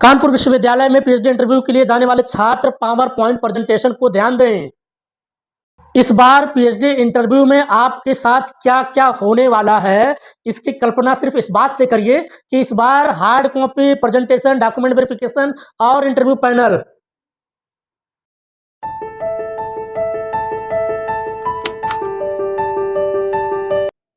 कानपुर विश्वविद्यालय में PhD interview के लिए जाने वाले छात्र पावर पॉइंट प्रेजेंटेशन को ध्यान दें। इस बार पीएचडी इंटरव्यू में आपके साथ क्या-क्या होने वाला है, इसकी कल्पना सिर्फ इस बात से करिए कि इस बार hard copy, presentation, document verification और इंटरव्यू पैनल।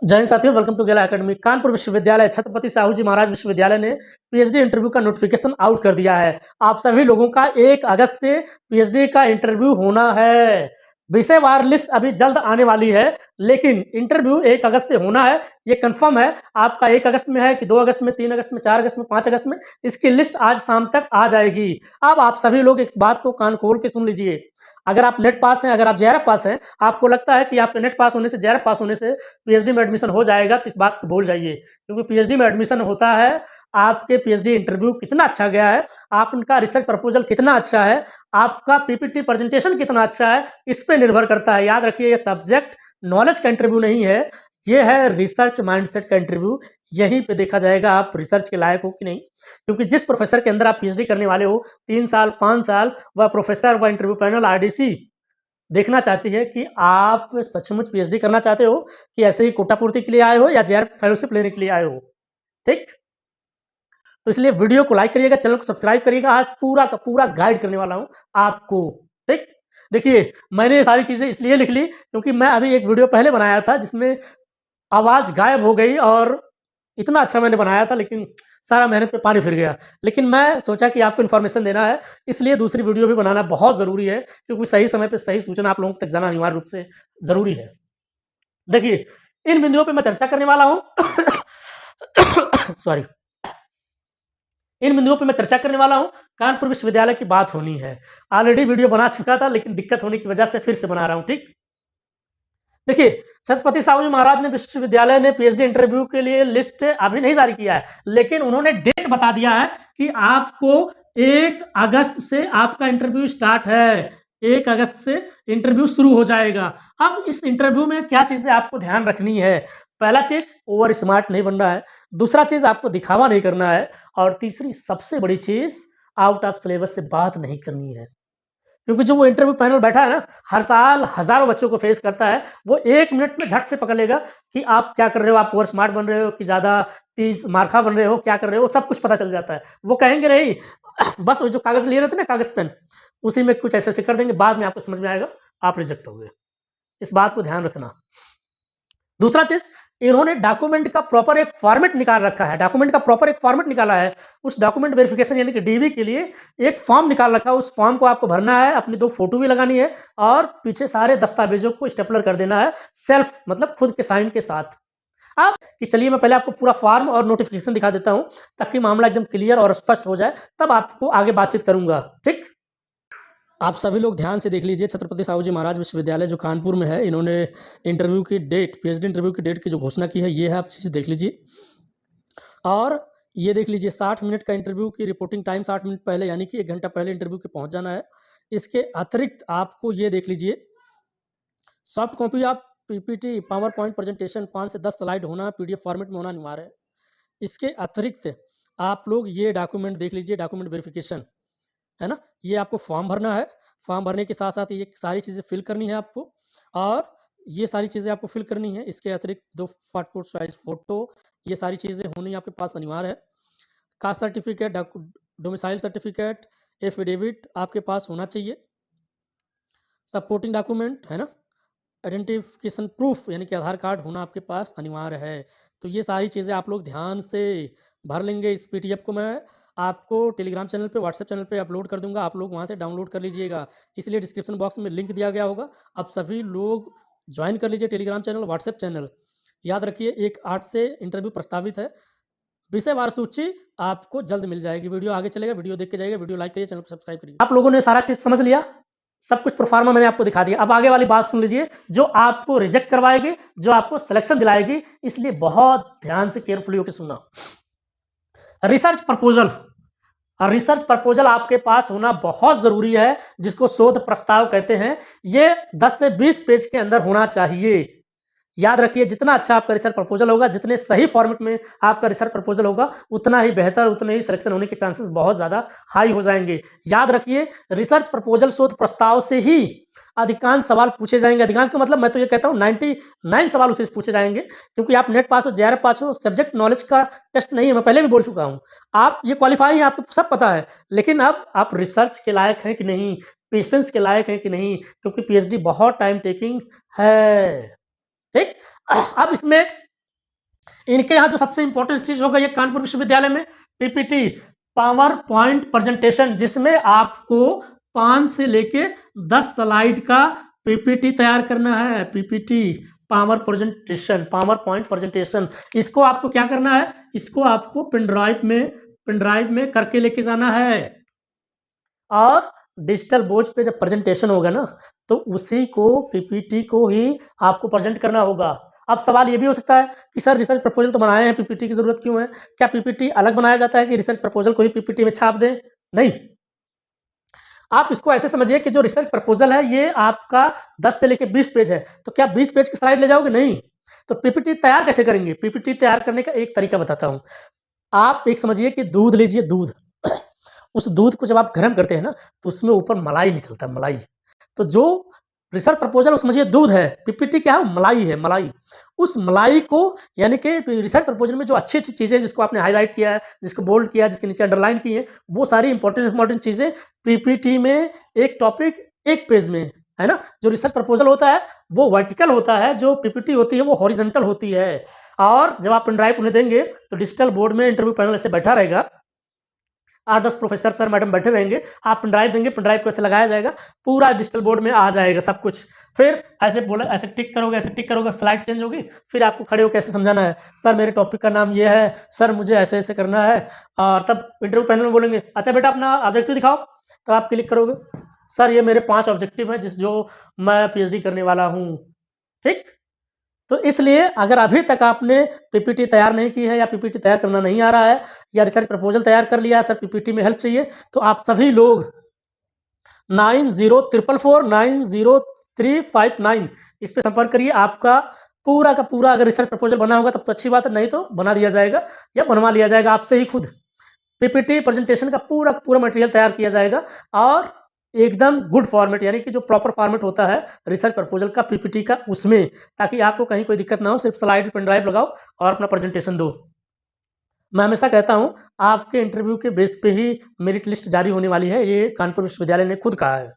जय हिंद साथियों, welcome to Gela academy. Kanpur विश्वविद्यालय छत्रपति साहू जी महाराज विश्वविद्यालय ने पीएचडी इंटरव्यू का नोटिफिकेशन आउट कर दिया है। आप सभी लोगों का 1 अगस्त से पीएचडी का इंटरव्यू होना है। विषयवार लिस्ट अभी जल्द आने वाली है, लेकिन इंटरव्यू 1 अगस्त से होना है, ये कंफर्म है। आपका 1 अगस्त में है कि 2 अगस्त में, 3 अगस्त में, 4 अगस्त में, 5 अगस्त में, इसकी लिस्ट आज शाम तक आ जाएगी। अब आप सभी लोग इस बात को कान खोल के सुन लीजिए। अगर आप नेट पास हैं, अगर आप जेआरएफ पास हैं, आपको लगता है कि आपके नेट पास होने से, जेआरएफ पास होने से पीएचडी में एडमिशन हो जाएगा, तो इस बात को भूल जाइए, क्योंकि पीएचडी में एडमिशन होता है आपके पीएचडी इंटरव्यू कितना अच्छा गया है, आपका रिसर्च प्रपोजल कितना अच्छा है, आपका पीपीटी प्रेजेंटेशन कितना अच्छा है, इस पे निर्भर करता है। याद रखिए, ये सब्जेक्ट नॉलेज का इंटरव्यू नहीं है, ये है रिसर्च माइंडसेट का इंटरव्यू। यहीं पे देखा जाएगा आप रिसर्च के लायक हो कि नहीं, क्योंकि जिस प्रोफेसर के अंदर आप पीएचडी करने वाले हो 3 साल, 5 साल, वह प्रोफेसर, वह इंटरव्यू पैनल, आरडीसी देखना चाहती है कि आप सचमुच पीएचडी करना चाहते हो कि ऐसे ही कोटा पूर्ति के लिए आए हो या जेआरएफ फेलोशिप लेने के लिए आए हो। ठीक, तो इसलिए वीडियो को लाइक करिएगा, चैनल को सब्सक्राइब करिएगा। आज पूरा का पूरा गाइड करने वाला हूं आपको। ठीक, देखिए, मैंने ये सारी चीजें इसलिए लिख ली क्योंकि मैं अभी एक वीडियो पहले बनाया था जिसमें आवाज गायब हो गई, और इतना अच्छा मैंने बनाया था, लेकिन सारा मेहनत पे पानी फिर गया। लेकिन मैं सोचा कि आपको इन्फॉर्मेशन देना है, इसलिए दूसरी वीडियो भी बनाना बहुत ज़रूरी है, क्योंकि सही समय पे सही सूचना आप लोगों तक जाना अनिवार्य रूप से ज़रूरी है। देखिए, इन बिंदुओं पे मैं चर्चा करने वाला हूँ सॉरी, इन बिंदुओं पे मैं चर्चा करने वाला हूँ। कानपुर विश्वविद्यालय की बात होनी है। ऑलरेडी वीडियो बना चुका था, लेकिन दिक्कत होने की वजह से फिर से बना रहा हूँ। ठीक, देखिए, छत्रपति साहू जी महाराज ने विश्वविद्यालय ने पीएचडी इंटरव्यू के लिए लिस्ट अभी नहीं जारी किया है, लेकिन उन्होंने डेट बता दिया है कि आपको 1 अगस्त से आपका इंटरव्यू स्टार्ट है। 1 अगस्त से इंटरव्यू शुरू हो जाएगा। अब इस इंटरव्यू में क्या चीजें आपको ध्यान रखनी है? पहला चीज, ओवर स्मार्ट नहीं बनना है। दूसरा चीज, आपको दिखावा नहीं करना है। और तीसरी सबसे बड़ी चीज, आउट ऑफ सिलेबस से बात नहीं करनी है, क्योंकि जो वो इंटरव्यू पैनल बैठा है ना, हर साल हज़ारों बच्चों को फेस करता है। वो 1 मिनट में झट से पकड़ लेगा कि आप क्या कर रहे हो, आप ओवर स्मार्ट बन रहे हो कि ज़्यादा तेज मार्खा बन रहे हो, क्या कर रहे हो, सब कुछ पता चल जाता है। वो कहेंगे नहीं, बस वो जो कागज़ लिए रहते हैं ना, कागज़ पेन, उसी में कुछ ऐसे-ऐसे कर देंगे, बाद में आपको समझ में आएगा, आप रिजेक्ट हो गए। इस बात को ध्यान रखना। दूसरा चीज़, इन्होंने डॉक्यूमेंट का प्रॉपर एक फॉर्मेट निकाल रखा है। डॉक्यूमेंट का प्रॉपर एक फॉर्मेट निकाला है। उस डॉक्यूमेंट वेरिफिकेशन यानी कि डीवी के लिए एक फॉर्म निकाल रखा है। उस फॉर्म को आपको भरना है, अपनी 2 फोटो भी लगानी है और पीछे सारे दस्तावेजों को स्टेपलर कर देना है, सेल्फ मतलब खुद के साइन के साथ। अब कि चलिए, मैं पहले आपको पूरा फॉर्म और नोटिफिकेशन दिखा देता हूं, ताकि मामला एकदम क्लियर और स्पष्ट हो जाए, तब आपको आगे बातचीत करूंगा। ठीक, आप सभी लोग ध्यान से देख लीजिए। छत्रपति साहू जी महाराज विश्वविद्यालय जो कानपुर में है, इन्होंने इंटरव्यू की डेट, पीएचडी इंटरव्यू की डेट की जो घोषणा की है, ये है, आप चीज़ देख लीजिए। और ये देख लीजिए, 60 मिनट का इंटरव्यू की रिपोर्टिंग टाइम, 60 मिनट पहले यानी कि 1 घंटा पहले इंटरव्यू के पहुंच जाना है। इसके अतिरिक्त आपको ये देख लीजिए, सॉफ्ट कॉपी आप पीपीटी, पावर पॉइंट प्रेजेंटेशन 5 से 10 स्लाइड होना, पीडीएफ फॉर्मेट में होना अनिवार्य है। इसके अतिरिक्त आप लोग ये डॉक्यूमेंट देख लीजिए, डॉक्यूमेंट वेरिफिकेशन है ना, ये आपको फॉर्म भरना है। फॉर्म भरने के साथ साथ ये सारी चीज़ें फिल करनी है आपको, और ये सारी चीज़ें आपको फिल करनी है। इसके अतिरिक्त 2 पासपोर्ट साइज फोटो, ये सारी चीज़ें होनी आपके पास अनिवार्य है। Caste certificate, domicile certificate, affidavit आपके पास होना चाहिए। सपोर्टिंग डॉक्यूमेंट है ना, आइडेंटिफिकेशन प्रूफ यानी कि आधार कार्ड होना आपके पास अनिवार्य है। तो ये सारी चीज़ें आप लोग ध्यान से भर लेंगे। इस पीडीएफ को मैं आपको टेलीग्राम चैनल पे, व्हाट्सएप चैनल पे अपलोड कर दूंगा, आप लोग वहाँ से डाउनलोड कर लीजिएगा। इसलिए डिस्क्रिप्शन बॉक्स में लिंक दिया गया होगा, आप सभी लोग ज्वाइन कर लीजिए टेलीग्राम चैनल, व्हाट्सएप चैनल। याद रखिए, 1/8 से इंटरव्यू प्रस्तावित है। विषयवार सूची आपको जल्द मिल जाएगी। वीडियो आगे चलेगा, वीडियो देख के जाइएगा, वीडियो लाइक करिए, चैनल को सब्सक्राइब करिए। आप लोगों ने सारा चीज़ समझ लिया, सब कुछ प्रोफार्मा मैंने आपको दिखा दिया। अब आगे वाली बात सुन लीजिए, जो आपको रिजेक्ट करवाएगी, जो आपको सिलेक्शन दिलाएगी, इसलिए बहुत ध्यान से केयरफुली होकर सुनना। रिसर्च प्रपोजल, रिसर्च प्रपोजल आपके पास होना बहुत जरूरी है, जिसको शोध प्रस्ताव कहते हैं। ये 10 से 20 पेज के अंदर होना चाहिए। याद रखिए जितना अच्छा आपका रिसर्च प्रपोज़ल होगा, जितने सही फॉर्मेट में आपका रिसर्च प्रपोज़ल होगा, उतना ही बेहतर, उतने ही सिलेक्शन होने के चांसेस बहुत ज़्यादा हाई हो जाएँगे। याद रखिए रिसर्च प्रपोज़ल शोध प्रस्ताव से ही अधिकांश सवाल पूछे जाएँगे। अधिकांश का मतलब मैं तो ये कहता हूँ 99 सवाल उसी से पूछे जाएँगे, क्योंकि आप नेट पास हो, जेआरएफ पास हो, सब्जेक्ट नॉलेज का टेस्ट नहीं है, मैं पहले भी बोल चुका हूँ। आप ये क्वालीफाई हैं, आपको सब पता है, लेकिन अब आप रिसर्च के लायक हैं कि नहीं, पेशेंस के लायक हैं कि नहीं, क्योंकि पीएचडी बहुत टाइम टेकिंग है। ठीक? अब इसमें इनके यहाँ जो सबसे इम्पोर्टेंट चीज़ होगा ये कानपुर विश्वविद्यालय में पीपीटी, पावर पॉइंट प्रेजेंटेशन, जिसमें आपको 5 से लेके 10 स्लाइड का पीपीटी तैयार करना है। पीपीटी, पावर पॉइंट प्रेजेंटेशन, इसको आपको क्या करना है? इसको आपको पेन ड्राइव में करके लेके जाना है और डिजिटल बोर्ड पे जब प्रेजेंटेशन होगा ना, तो उसी को पीपीटी को ही आपको प्रेजेंट करना होगा। अब सवाल ये भी हो सकता है कि सर रिसर्च प्रपोज़ल तो बनाए हैं, पीपीटी की ज़रूरत क्यों है? क्या पीपीटी अलग बनाया जाता है कि रिसर्च प्रपोज़ल को ही पीपीटी में छाप दें? नहीं। आप इसको ऐसे समझिए कि जो रिसर्च प्रपोज़ल है ये आपका 10 से लेके 20 पेज है, तो क्या 20 पेज की स्लाइड ले जाओगे? नहीं। तो पीपीटी तैयार कैसे करेंगे? पीपीटी तैयार करने का एक तरीका बताता हूँ। आप एक समझिए कि दूध लीजिए, दूध। उस दूध को जब आप गरम करते हैं ना, तो उसमें ऊपर मलाई निकलता है, मलाई। तो जो रिसर्च प्रपोज़ल वो समझिए दूध है, पीपीटी क्या है? मलाई है, मलाई। उस मलाई को यानी कि रिसर्च प्रपोज़ल में जो अच्छी-अच्छी चीज़ें जिसको आपने हाइलाइट किया है, जिसको बोल्ड किया है, जिसके नीचे अंडरलाइन की है, वो सारी इम्पोर्टेंट चीज़ें पीपीटी में एक टॉपिक, एक पेज में, है ना? जो रिसर्च प्रपोज़ल होता है, वो वर्टिकल होता है, जो पीपीटी होती है, वो हॉरिज़ॉन्टल होती है। और जब आप पेन ड्राइव उन्हें देंगे, तो डिजिटल बोर्ड में इंटरव्यू पैनल ऐसे बैठा रहेगा, 8-10 प्रोफ़ेसर सर मैडम बैठे रहेंगे, आप पेन ड्राइव देंगे, पेन ड्राइव को ऐसे लगाया जाएगा, पूरा डिजिटल बोर्ड में आ जाएगा सब कुछ। फिर ऐसे टिक करोगे, स्लाइड चेंज होगी, फिर आपको खड़े होके ऐसे समझाना है, सर मेरे टॉपिक का नाम ये है, सर मुझे ऐसे-ऐसे करना है, और तब इंटरव्यू पैनल में बोलेंगे, अच्छा बेटा अपना ऑब्जेक्टिव दिखाओ, तो आप क्लिक करोगे, सर ये मेरे 5 ऑब्जेक्टिव हैं जो मैं पीएचडी करने वाला हूँ। ठीक? तो इसलिए अगर अभी तक आपने पीपीटी तैयार नहीं की है या पीपीटी तैयार करना नहीं आ रहा है या रिसर्च प्रपोज़ल तैयार कर लिया है, सर पीपीटी में हेल्प चाहिए, तो आप सभी लोग 9044490359 इस पे संपर्क करिए। आपका पूरा का पूरा अगर रिसर्च प्रपोज़ल बना होगा तब तो अच्छी बात है, नहीं तो बना दिया जाएगा या बनवा लिया जाएगा आपसे ही खुद। पीपीटी प्रेजेंटेशन का पूरा का पूरा मटेरियल तैयार किया जाएगा और एकदम गुड फॉर्मेट यानी कि जो प्रॉपर फॉर्मेट होता है रिसर्च प्रपोज़ल का पीपीटी का उसमें, ताकि आपको कहीं कोई दिक्कत ना हो, सिर्फ स्लाइड पेन ड्राइव लगाओ और अपना प्रेजेंटेशन दो। मैं हमेशा कहता हूँ आपके इंटरव्यू के बेस पे ही मेरिट लिस्ट जारी होने वाली है, ये कानपुर विश्वविद्यालय ने खुद कहा है।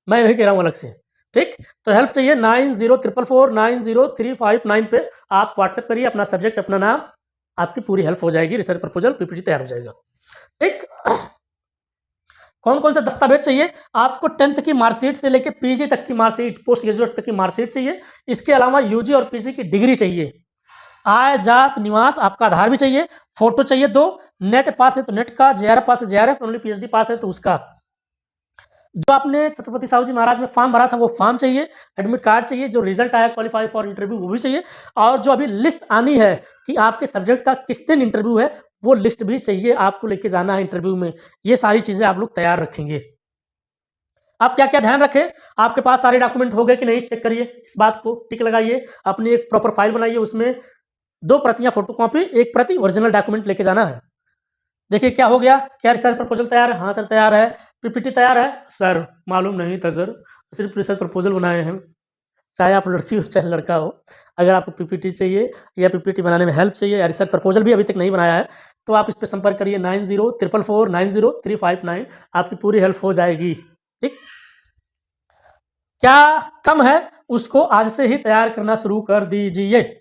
मैं नहीं कह रहा हूँ अलग से, ठीक? तो हेल्प चाहिए 9044490359 पे आप व्हाट्सएप करिए अपना सब्जेक्ट, अपना नाम, आपकी पूरी हेल्प हो जाएगी, रिसर्च प्रपोज़ल पीपीटी तैयार हो जाएगा। ठीक? कौन-कौन से दस्तावेज़ चाहिए? आपको 10th की मार्कशीट से लेके पीजी तक की मार्कशीट, पोस्ट ग्रेजुएट तक की मार्कशीट चाहिए। इसके अलावा यूजी और पीजी की डिग्री चाहिए। आय, जात, निवास, आपका आधार भी चाहिए, फ़ोटो चाहिए 2, नेट पास है तो नेट का, जेआरएफ पास है जेआरएफ, ओनली पीएचडी पास है तो उसका। जो आपने छत्रपति साहू जी महाराज में फॉर्म भरा था वो फॉर्म चाहिए, एडमिट कार्ड चाहिए, जो रिजल्ट आया क्वालीफाई फॉर इंटरव्यू वो भी चाहिए, और जो अभी लिस्ट आनी है कि आपके सब्जेक्ट का किस दिन इंटरव्यू है, वो लिस्ट भी चाहिए, आपको लेके जाना है इंटरव्यू में। ये सारी चीज़ें आप लोग तैयार रखेंगे। आप क्या-क्या ध्यान रखें, आपके पास सारे डॉक्यूमेंट हो गए कि नहीं चेक करिए, इस बात को टिक लगाइए, अपनी एक प्रॉपर फाइल बनाइए, उसमें 2 प्रतियाँ फोटोकॉपी, 1 प्रति ओरिजिनल डॉक्यूमेंट लेके जाना है। देखिए क्या हो गया? क्या रिसर्च प्रपोज़ल तैयार है? हाँ सर तैयार है। पीपीटी तैयार है? सर मालूम नहीं था सर, सिर्फ़ रिसर्च प्रपोज़ल बनाए हैं। चाहे आप लड़की हो चाहे लड़का हो, अगर आपको पीपीटी चाहिए या पीपीटी बनाने में हेल्प चाहिए या रिसर्च प्रपोज़ल भी अभी तक नहीं बनाया है, तो आप इस पे संपर्क करिए 9044490359, आपकी पूरी हेल्प हो जाएगी। ठीक? क्या कम है, उसको आज से ही तैयार करना शुरू कर दीजिए।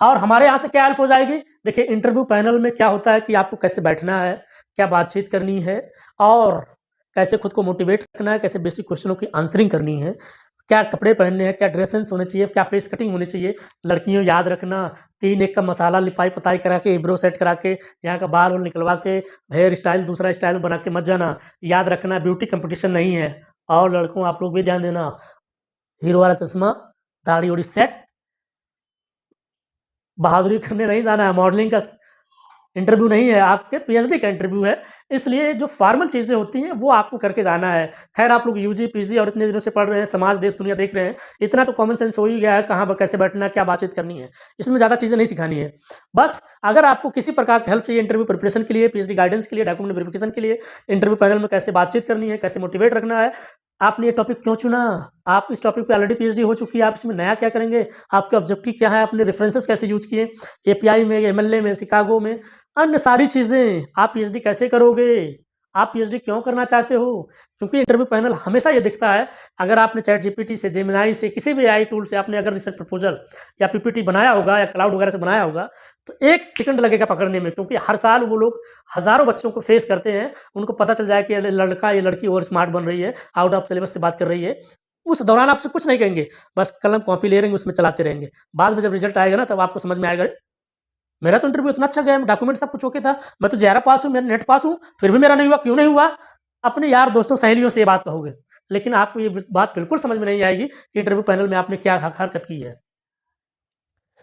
और हमारे यहाँ से क्या हेल्प हो जाएगी? देखिए इंटरव्यू पैनल में क्या होता है कि आपको कैसे बैठना है, क्या बातचीत करनी है और कैसे खुद को मोटिवेट रखना है, कैसे बेसिक क्वेश्चनों की आंसरिंग करनी है, क्या कपड़े पहनने हैं, क्या ड्रेस सेंस होने चाहिए, क्या फेस कटिंग होनी चाहिए। लड़कियों याद रखना 3-1 का मसाला लिपाई-पोताई करा के, आईब्रो सेट करा के, यहाँ का बाल-वाल निकलवा के, हेयर स्टाइल दूसरा स्टाइल बना के मत जाना। याद रखना ब्यूटी कॉम्पिटिशन नहीं है। और लड़कों आप लोग भी ध्यान देना, हीरो वाला चश्मा, दाढ़ी-वाड़ी सेट, बहादुरी करने नहीं जाना है, मॉडलिंग का इंटरव्यू नहीं है, आपके पीएचडी का इंटरव्यू है, इसलिए जो फॉर्मल चीज़ें होती हैं, वो आपको करके जाना है। ख़ैर आप लोग यूजी, पीजी और इतने दिनों से पढ़ रहे हैं, समाज, देश, दुनिया देख रहे हैं, इतना तो कॉमन सेंस हो ही गया है, कहाँ ब कैसे बैठना है, क्या बातचीत करनी है। इसमें ज़्यादा चीज़ें नहीं सिखानी है। बस अगर आपको किसी प्रकार की हेल्प चाहिए इंटरव्यू प्रिपरेशन के लिए, पीएचडी गाइडेंस के लिए, डॉक्यूमेंट वेरिफिकेशन के लिए, इंटरव्यू पैनल में कैसे बातचीत करनी है, कैसे मोटिवेट रखना है, आपने ये टॉपिक क्यों चुना? आप इस टॉपिक पे ऑलरेडी पीएचडी हो चुकी है, आप इसमें नया क्या करेंगे? आपका ऑब्जेक्टिव क्या है? आपने रेफरेंसेस कैसे यूज़ किए? एपीआई में, एमएलए में, शिकागो में, अन्य सारी चीज़ें, आप पीएचडी कैसे करोगे? आप पीएचडी क्यों करना चाहते हो? क्योंकि इंटरव्यू पैनल हमेशा ये देखता है, अगर आपने चैट जीपीटी से, जेमिनी से, किसी भी एआई टूल से आपने अगर रिसर्च प्रपोज़ल या पीपीटी बनाया होगा या क्लाउड वगैरह से बनाया होगा, तो 1 सेकंड लगेगा पकड़ने में, क्योंकि हर साल वो लोग हज़ारों बच्चों को फेस करते हैं। उनको पता चल जाए कि ये लड़का, ये लड़की ओवर स्मार्ट बन रही है, आउट ऑफ सिलेबस से बात कर रही है। उस दौरान आपसे कुछ नहीं कहेंगे, बस कलम कॉपी ले रहेंगे, उसमें चलाते रहेंगे। बाद में जब रिज़ल्ट आएगा ना, तब आपको समझ में आएगा, मेरा तो इंटरव्यू इतना अच्छा गया, डॉक्यूमेंट सब कुछ ओके था, मैं तो जेआरएफ पास हूँ, मैं नेट पास हूँ, फिर भी मेरा नहीं हुआ, क्यों नहीं हुआ? अपने यार दोस्तों, सहेलियों से ये बात कहोगे। लेकिन आपको ये बात बिल्कुल समझ में नहीं आएगी कि इंटरव्यू पैनल में आपने क्या हरकत की है।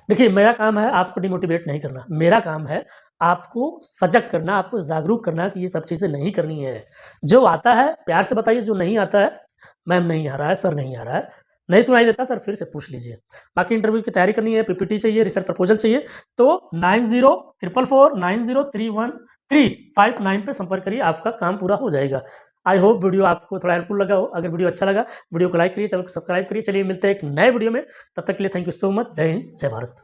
देखिए, मेरा काम है आपको डिमोटिवेट नहीं करना, मेरा काम है आपको सजग करना, आपको जागरूक करना कि ये सब चीज़ें नहीं करनी है। जो आता है प्यार से बताइए, जो नहीं आता है, मैम नहीं आ रहा है, सर नहीं आ रहा है, नहीं सुनाई देता सर फिर से पूछ लीजिए। बाकी इंटरव्यू की तैयारी करनी है, पीपीटी चाहिए, रिसर्च प्रपोज़ल चाहिए, तो 9044490359 पे संपर्क करिए, आपका काम पूरा हो जाएगा। आई होप वीडियो आपको थोड़ा हेल्पफुल लगा हो। अगर वीडियो अच्छा लगा, वीडियो को लाइक करिए, चैनल को सब्सक्राइब करिए। चलिए मिलते हैं एक नए वीडियो में, तब तक के लिए थैंक यू सो मच। जय हिंद, जय भारत।